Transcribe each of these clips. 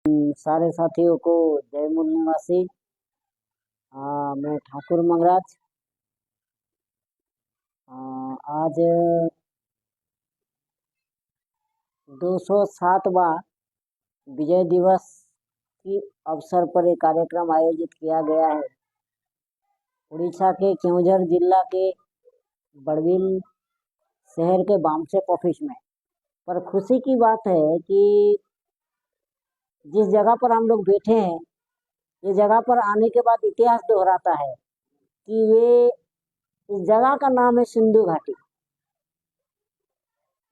सारे साथियों को जय मूल निवासी। मैं ठाकुर मंगराज। आज 207वां विजय दिवस की अवसर पर एक कार्यक्रम आयोजित किया गया है उड़ीसा के केवंझर जिला के बड़बिल शहर के बामसेप ऑफिस में। पर खुशी की बात है कि जिस जगह पर हम लोग बैठे हैं, ये जगह पर आने के बाद इतिहास दोहराता है कि इस जगह का नाम है सिंधु घाटी।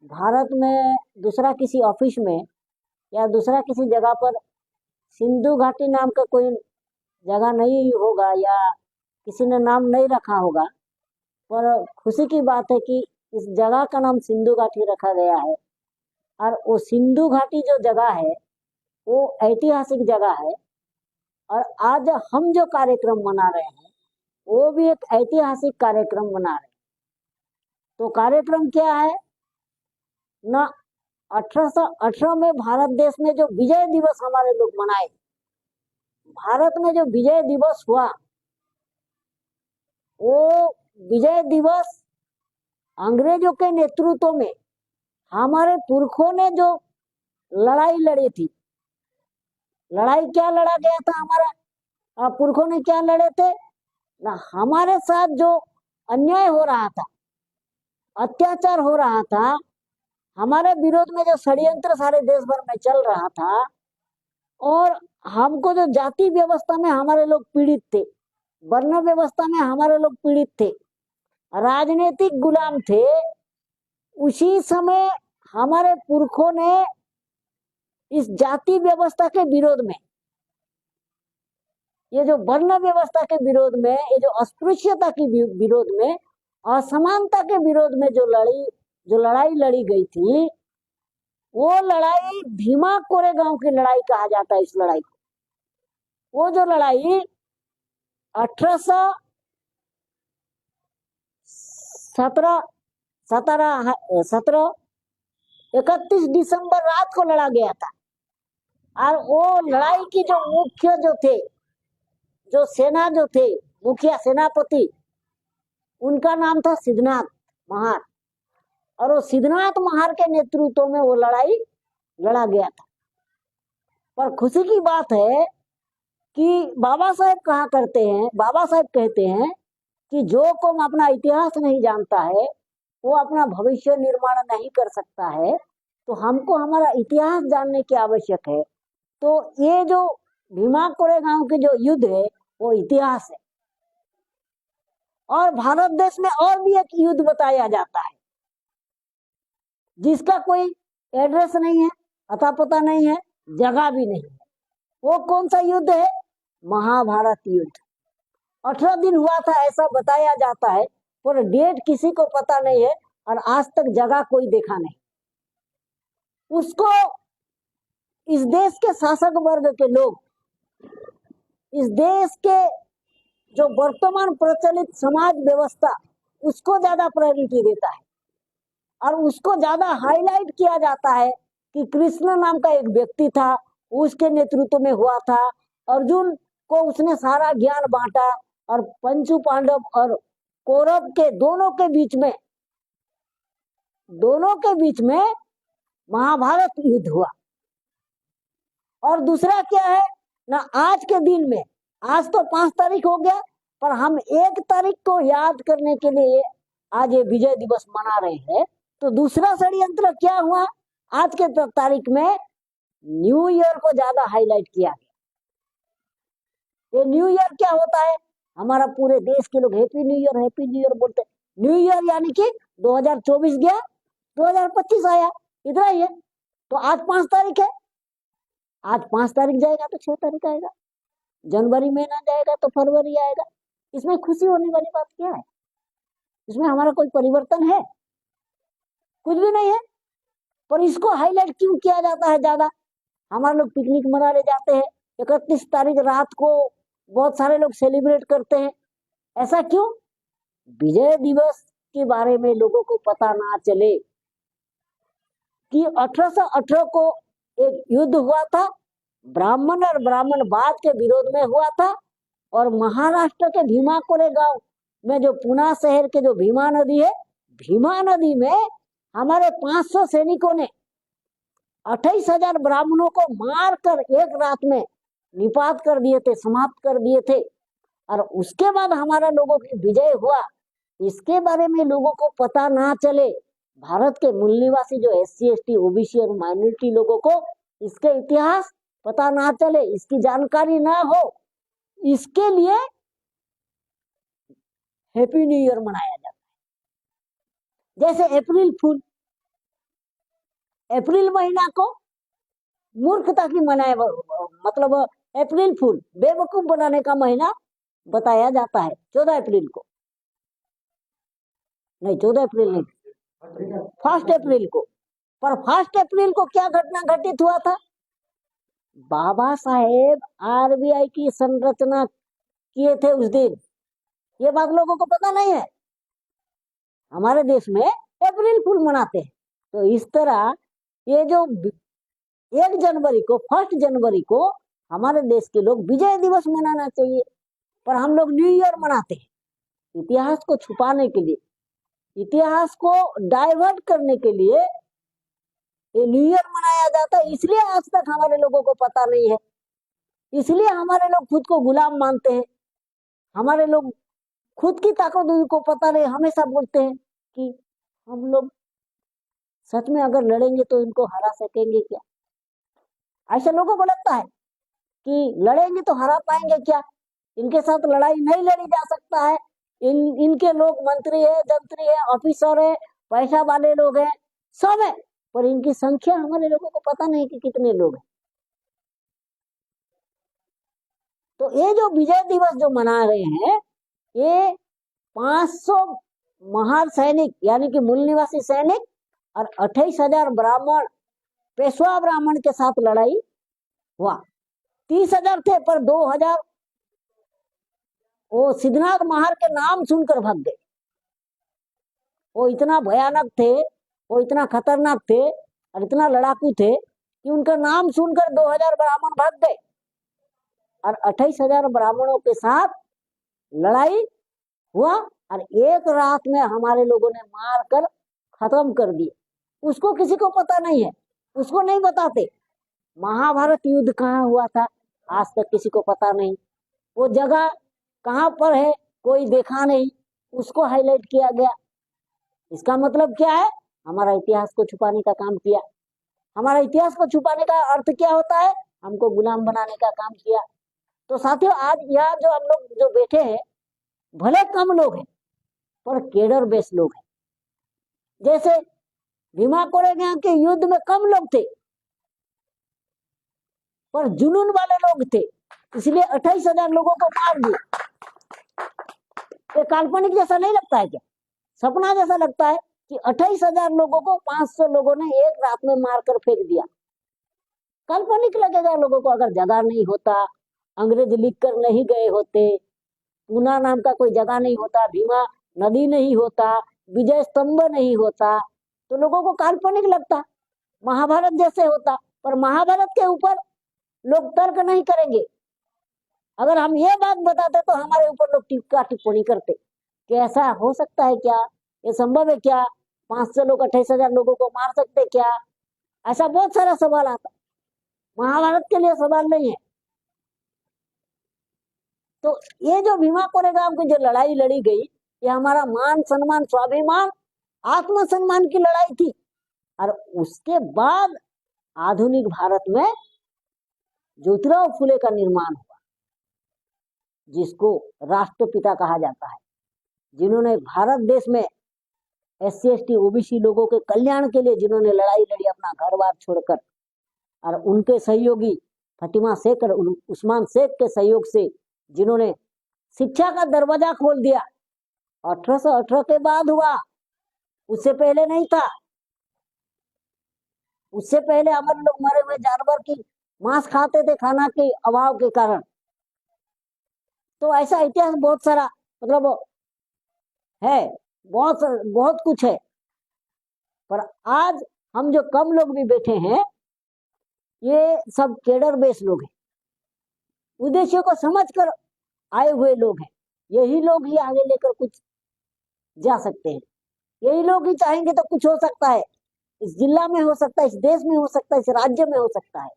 भारत में दूसरा किसी ऑफिस में या दूसरा किसी जगह पर सिंधु घाटी नाम का कोई जगह नहीं होगा या किसी ने नाम नहीं रखा होगा। पर खुशी की बात है कि इस जगह का नाम सिंधु घाटी रखा गया है। और वो सिंधु घाटी जो जगह है वो ऐतिहासिक जगह है। और आज हम जो कार्यक्रम मना रहे हैं वो भी एक ऐतिहासिक कार्यक्रम मना रहे हैं। तो कार्यक्रम क्या है ना, 1818 में भारत देश में जो विजय दिवस हमारे लोग मनाए, भारत में जो विजय दिवस हुआ, वो विजय दिवस अंग्रेजों के नेतृत्व में हमारे पुरखों ने जो लड़ाई लड़ी थी। लड़ाई क्या लड़ा गया था, हमारा पुरखों ने क्या लड़े थे ना, हमारे साथ जो अन्याय हो रहा था, अत्याचार हो रहा था, हमारे विरोध में जो षड्यंत्र सारे देश भर में चल रहा था, और हमको जो जाति व्यवस्था में हमारे लोग पीड़ित थे, वर्ण व्यवस्था में हमारे लोग पीड़ित थे, राजनीतिक गुलाम थे, उसी समय हमारे पुरखों ने इस जाति व्यवस्था के विरोध में, ये जो वर्ण व्यवस्था के विरोध में, ये जो अस्पृश्यता के विरोध में, असमानता के विरोध में जो लड़ाई लड़ी गई थी, वो लड़ाई भीमा कोरेगांव की लड़ाई कहा जाता है। इस लड़ाई को, वो जो लड़ाई 31 दिसंबर रात को लड़ा गया था। और वो लड़ाई की जो मुख्य जो थे, जो सेना जो थे, मुखिया सेनापति, उनका नाम था सिद्धनाथ महार। और वो सिद्धनाथ महार के नेतृत्व में वो लड़ाई लड़ा गया था। पर खुशी की बात है कि बाबा साहेब कहते हैं कि जो कौम अपना इतिहास नहीं जानता है वो अपना भविष्य निर्माण नहीं कर सकता है। तो हमको हमारा इतिहास जानने की आवश्यक है। तो ये जो भीमा कोरेगांव के जो युद्ध है वो इतिहास है। और भारत देश में और भी एक युद्ध बताया जाता है जिसका कोई एड्रेस नहीं है, अता पता नहीं है, जगह भी नहीं है। वो कौन सा युद्ध है? महाभारत युद्ध। 18 दिन हुआ था ऐसा बताया जाता है, पर डेट किसी को पता नहीं है और आज तक जगह कोई देखा नहीं। उसको इस देश के शासक वर्ग के लोग, इस देश के जो वर्तमान प्रचलित समाज व्यवस्था, उसको ज्यादा प्रायोरिटी देता है और उसको ज्यादा हाईलाइट किया जाता है कि कृष्ण नाम का एक व्यक्ति था, उसके नेतृत्व में हुआ था। अर्जुन को उसने सारा ज्ञान बांटा और पंचु पांडव और कौरव के दोनों के बीच में महाभारत युद्ध हुआ। और दूसरा क्या है ना, आज के दिन में, आज तो 5 तारीख हो गया, पर हम 1 तारीख को याद करने के लिए आज ये विजय दिवस मना रहे हैं। तो दूसरा षड्यंत्र क्या हुआ, आज के तारीख में न्यू ईयर को ज्यादा हाईलाइट किया गया। ये न्यू ईयर क्या होता है, हमारा पूरे देश के लोग हैप्पी न्यू ईयर बोलते हैं। न्यू ईयर यानी कि 2024 गया, 2025 आया, इतना ही है। तो आज 5 तारीख है, आज 5 तारीख जाएगा तो 6 तारीख आएगा, जनवरी महीना जाएगा तो फरवरी आएगा। इसमें खुशी होने वाली बात क्या है? इसमें हमारा कोई परिवर्तन है? कुछ भी नहीं है। पर इसको हाईलाइट क्यों किया जाता है ज्यादा? हमारे लोग पिकनिक मनाने जाते हैं, 31 तारीख रात को बहुत सारे लोग सेलिब्रेट करते हैं। ऐसा क्यों? विजय दिवस के बारे में लोगों को पता ना चले कि 1818 को एक युद्ध हुआ था ब्राह्मण और ब्राह्मणवाद के विरोध में हुआ था। और महाराष्ट्र के भीमा कोरेगांव में जो पुणे शहर के जो भीमा नदी है, भीमा नदी में हमारे 500 सैनिकों ने 28,000 ब्राह्मणों को मारकर एक रात में निपात कर दिए थे, समाप्त कर दिए थे। और उसके बाद हमारा लोगों की विजय हुआ, इसके बारे में लोगों को पता ना चले। भारत के मूल निवासी जो SC ST OBC और माइनॉरिटी लोगों को इसके इतिहास पता ना चले, इसकी जानकारी ना हो, इसके लिए हैप्पी न्यू ईयर मनाया जाता है। जैसे अप्रैल फूल, अप्रैल महीना को मूर्खता की मनाए, मतलब अप्रैल फूल बेवकूफ बनाने का महीना बताया जाता है 14 अप्रैल को, नहीं 14 अप्रैल नहीं, 1 अप्रैल को। पर 1 अप्रैल को क्या घटना घटित हुआ था? बाबा साहेब RBI की संरचना किए थे उस दिन, ये बात लोगों को पता नहीं है। हमारे देश में अप्रैल फूल मनाते हैं। तो इस तरह ये जो 1 जनवरी को, 1 जनवरी को हमारे देश के लोग विजय दिवस मनाना चाहिए, पर हम लोग न्यू ईयर मनाते हैं। इतिहास को छुपाने के लिए, इतिहास को डाइवर्ट करने के लिए ये न्यू ईयर मनाया जाता है। इसलिए आज तक हमारे लोगों को पता नहीं है, इसलिए हमारे लोग खुद को गुलाम मानते हैं। हमारे लोग खुद की ताकत उनको पता नहीं, हमेशा बोलते हैं कि हम लोग सच में अगर लड़ेंगे तो इनको हरा सकेंगे क्या? ऐसा लोगों को लगता है कि लड़ेंगे तो हरा पाएंगे क्या, इनके साथ लड़ाई नहीं लड़ी जा सकता है। इनके लोग मंत्री है, जंत्री है, ऑफिसर है, पैसा वाले लोग हैं, सब है, पर इनकी संख्या हमारे लोगों को पता नहीं कि कितने लोग हैं। तो ये जो विजय दिवस जो मना रहे हैं, ये 500 महान सैनिक यानी कि मूल निवासी सैनिक और 28,000 ब्राह्मण, पेशवा ब्राह्मण के साथ लड़ाई हुआ। 30,000 थे, पर 2,000 वो सिद्धनाथ महार के नाम सुनकर भाग गए। वो इतना भयानक थे, वो इतना खतरनाक थे और इतना लड़ाकू थे कि उनका नाम सुनकर 2,000 ब्राह्मण भाग गए और 28,000 ब्राह्मणों के साथ लड़ाई हुआ और एक रात में हमारे लोगों ने मार कर खत्म कर दिया। उसको किसी को पता नहीं है, उसको नहीं बताते। महाभारत युद्ध कहाँ हुआ था आज तक किसी को पता नहीं, वो जगह कहाँ पर है कोई देखा नहीं, उसको हाईलाइट किया गया। इसका मतलब क्या है? हमारा इतिहास को छुपाने का काम किया। हमारा इतिहास को छुपाने का अर्थ क्या होता है? हमको गुलाम बनाने का काम किया। तो साथियों, आज यहाँ जो हम लोग जो बैठे हैं, भले कम लोग हैं पर केडर बेस लोग हैं। जैसे भीमा कोरेगांव के युद्ध में कम लोग थे पर जुनून वाले लोग थे, इसलिए 28,000 लोगों को मार दिया। ये काल्पनिक जैसा नहीं लगता है क्या? सपना जैसा लगता है कि 28,000 लोगों को 500 लोगों ने एक रात में मारकर फेंक दिया। काल्पनिक लगेगा लोगों को, अगर जगह नहीं होता, अंग्रेज लिख कर नहीं गए होते, पूना नाम का कोई जगह नहीं होता, भीमा नदी नहीं होता, विजय स्तंभ नहीं होता, तो लोगों को काल्पनिक लगता, महाभारत जैसे होता। पर महाभारत के ऊपर लोग तर्क नहीं करेंगे। अगर हम ये बात बताते तो हमारे ऊपर लोग टीका टिप्पणी करते कि ऐसा हो सकता है क्या, ये संभव है क्या, 500 लोग 28,000 लोगों को मार सकते क्या? ऐसा बहुत सारा सवाल आता। महाभारत के लिए सवाल नहीं है। तो ये जो भीमा कोरेगांव की जो लड़ाई लड़ी गई, ये हमारा मान सम्मान, स्वाभिमान, आत्मसम्मान की लड़ाई थी। और उसके बाद आधुनिक भारत में ज्योतिराव फुले का निर्माण हुआ, जिसको राष्ट्रपिता कहा जाता है, जिन्होंने भारत देश में SC ST OBC लोगों के कल्याण के लिए जिन्होंने लड़ाई लड़ी अपना घर बार छोड़कर, और उनके सहयोगी फतिमा शेख और उस्मान शेख के सहयोग से जिन्होंने शिक्षा का दरवाजा खोल दिया। 1818 के बाद हुआ, उससे पहले नहीं था। उससे पहले हमारे लोग मरे हुए जानवर की मांस खाते थे खाना के अभाव के कारण। तो ऐसा इतिहास बहुत सारा मतलब है, बहुत कुछ है। पर आज हम जो कम लोग भी बैठे हैं, ये सब केडर बेस लोग हैं, उद्देश्य को समझकर आए हुए लोग हैं। यही लोग ही आगे लेकर कुछ जा सकते हैं, यही लोग ही चाहेंगे तो कुछ हो सकता है। इस जिला में हो सकता है, इस देश में हो सकता है, इस राज्य में हो सकता है।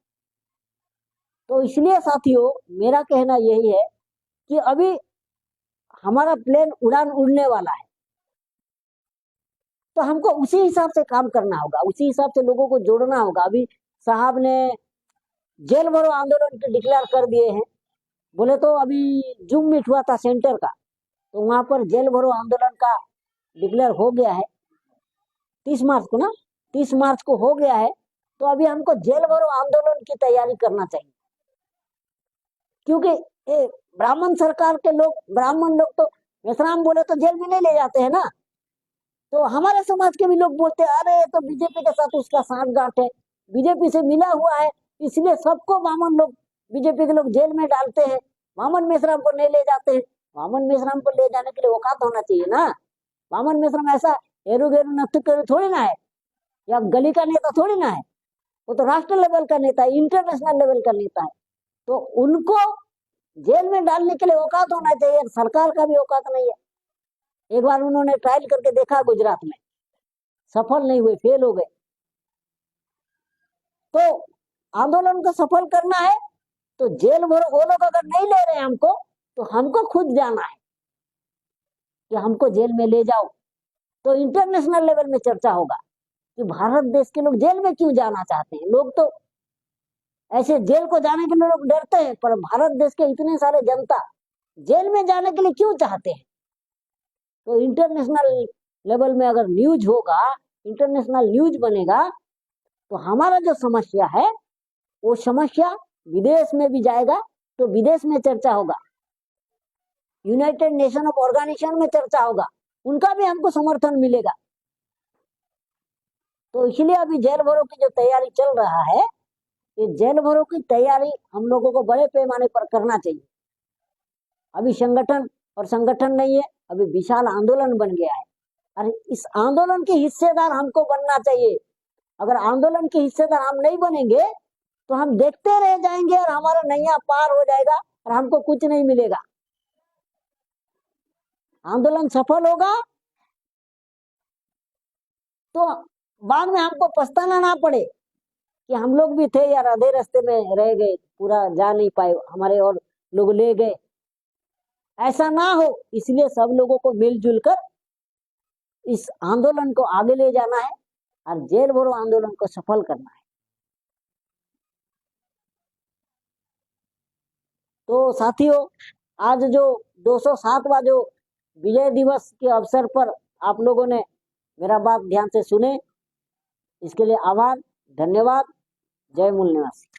तो इसलिए साथियों, मेरा कहना यही है कि अभी हमारा प्लेन उड़ान उड़ने वाला है, तो हमको उसी हिसाब से काम करना होगा, उसी हिसाब से लोगों को जोड़ना होगा। अभी साहब ने जेल भरो आंदोलन के डिक्लेयर कर दिए हैं। बोले तो अभी जूम मीट हुआ था सेंटर का, तो वहां पर जेल भरो आंदोलन का डिक्लेयर हो गया है 30 मार्च को ना, 30 मार्च को हो गया है। तो अभी हमको जेल भरो आंदोलन की तैयारी करना चाहिए, क्योंकि ब्राह्मण सरकार के लोग, ब्राह्मण लोग तो मेसराम बोले तो जेल में नहीं ले जाते हैं ना। तो हमारे समाज के भी लोग बोलते हैं अरे तो बीजेपी के साथ उसका सांठगांठ है, बीजेपी से मिला हुआ है, इसलिए सबको वामन लोग, बीजेपी के लोग जेल में डालते हैं, वामन मेश्राम को नहीं ले जाते हैं। वामन मेश्राम को ले जाने के लिए औकात होना चाहिए ना। वामन मेश्राम ऐसा हेरू गेरू नत्थु केरू थोड़ी ना है, या गली का नेता थोड़ी ना है, वो तो राष्ट्र लेवल का नेता है, इंटरनेशनल लेवल का नेता है। तो उनको जेल में डालने के लिए औकात होना चाहिए, सरकार का भी औकात नहीं है। एक बार उन्होंने ट्रायल करके देखा गुजरात में, सफल नहीं हुए, फेल हो गए। तो आंदोलन को सफल करना है तो जेल भरो वो लोग अगर नहीं ले रहे हमको, तो हमको खुद जाना है कि हमको जेल में ले जाओ। तो इंटरनेशनल लेवल में चर्चा होगा कि भारत देश के लोग जेल में क्यों जाना चाहते हैं। लोग तो ऐसे जेल को जाने के लिए लोग डरते हैं, पर भारत देश के इतने सारे जनता जेल में जाने के लिए क्यों चाहते हैं। तो इंटरनेशनल लेवल में अगर न्यूज होगा, इंटरनेशनल न्यूज बनेगा, तो हमारा जो समस्या है वो समस्या विदेश में भी जाएगा, तो विदेश में चर्चा होगा, यूनाइटेड नेशन ऑफ ऑर्गेनाइजेशन में चर्चा होगा, उनका भी हमको समर्थन मिलेगा। तो इसलिए अभी जेल भरो की जो तैयारी चल रहा है, ये जेल भरो की तैयारी हम लोगों को बड़े पैमाने पर करना चाहिए। अभी संगठन और संगठन नहीं है, अभी विशाल आंदोलन बन गया है, और इस आंदोलन के हिस्सेदार हमको बनना चाहिए। अगर आंदोलन के हिस्सेदार हम नहीं बनेंगे तो हम देखते रह जाएंगे और हमारा नैया पार हो जाएगा और हमको कुछ नहीं मिलेगा। आंदोलन सफल होगा तो बाद में हमको पछताना ना पड़े कि हम लोग भी थे यार, आधे रास्ते में रह गए, पूरा जा नहीं पाए, हमारे और लोग ले गए। ऐसा ना हो, इसलिए सब लोगों को मिलजुल कर इस आंदोलन को आगे ले जाना है और जेल भरो आंदोलन को सफल करना है। तो साथियों, आज जो 207वां जो विजय दिवस के अवसर पर आप लोगों ने मेरा बात ध्यान से सुने, इसके लिए आभार, धन्यवाद। जय मूल निवासी।